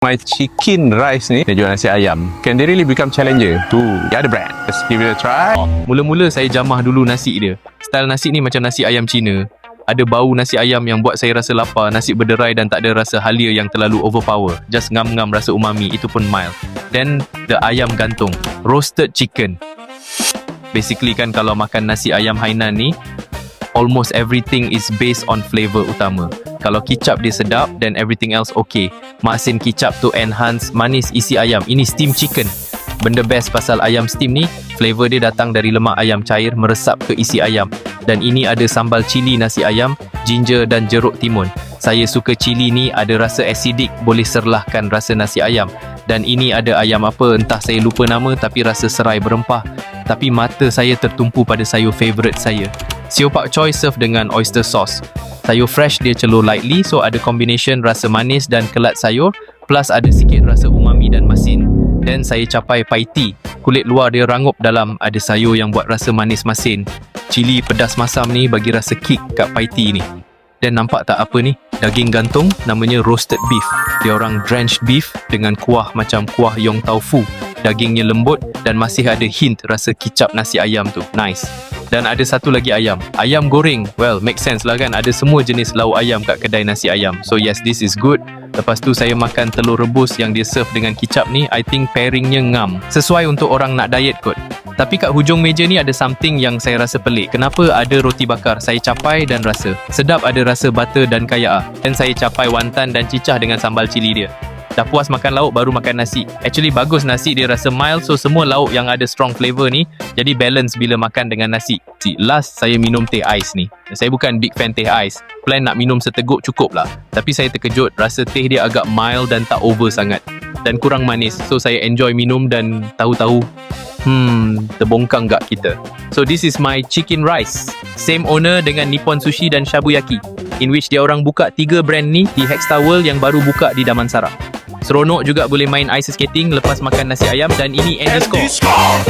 My chicken rice ni, dia jual nasi ayam. Can they really become challenger to the other brand? Let's give it a try. Mula-mula saya jamah dulu nasi dia. Style nasi ni macam nasi ayam Cina. Ada bau nasi ayam yang buat saya rasa lapar, nasi berderai dan tak ada rasa halia yang terlalu overpower. Just ngam-ngam rasa umami, itu pun mild. Then, the ayam gantung. Roasted chicken. Basically kan kalau makan nasi ayam Hainan ni, almost everything is based on flavor utama. Kalau kicap dia sedap, then everything else okay. Masin kicap to enhance manis isi ayam. Ini steam chicken. Benda best pasal ayam steam ni, flavor dia datang dari lemak ayam cair meresap ke isi ayam. Dan ini ada sambal cili nasi ayam, ginger dan jeruk timun. Saya suka cili ni, ada rasa acidic, boleh serlahkan rasa nasi ayam. Dan ini ada ayam apa, entah saya lupa nama, tapi rasa serai berempah. Tapi mata saya tertumpu pada sayur favourite saya. Sio pak choy serve dengan oyster sauce. Sayur fresh dia celur lightly, so ada combination rasa manis dan kelat sayur, plus ada sikit rasa umami dan masin. Dan saya capai paiti. Kulit luar dia rangup, dalam ada sayur yang buat rasa manis masin. Cili pedas masam ni bagi rasa kick kat paiti ni. Dan nampak tak apa ni? Daging gantung, namanya roasted beef. Dia orang drenched beef dengan kuah macam kuah yong tofu. Dagingnya lembut dan masih ada hint rasa kicap nasi ayam tu. Nice. Dan ada satu lagi ayam. Ayam goreng. Well, make sense lah kan. Ada semua jenis lauk ayam kat kedai nasi ayam. So yes, this is good. Lepas tu saya makan telur rebus yang dia serve dengan kicap ni. I think pairingnya ngam. Sesuai untuk orang nak diet kot. Tapi kat hujung meja ni ada something yang saya rasa pelik. Kenapa ada roti bakar? Saya capai dan rasa. Sedap, ada rasa butter dan kaya. Dan saya capai wonton dan cicah dengan sambal cili dia. Dah puas makan lauk, baru makan nasi. Actually bagus nasi dia rasa mild, so semua lauk yang ada strong flavour ni jadi balance bila makan dengan nasi. Last saya minum teh ais ni. Saya bukan big fan teh ais. Plan nak minum seteguk cukup lah. Tapi saya terkejut, rasa teh dia agak mild dan tak over sangat. Dan kurang manis, so saya enjoy minum dan tahu-tahu terbongkang gak kita. So this is my chicken rice. Same owner dengan Nippon Sushi dan Shabuyaki, in which dia orang buka 3 brand ni di Hex Tower yang baru buka di Damansara. Seronok juga boleh main ice skating lepas makan nasi ayam. Dan ini Andy Score.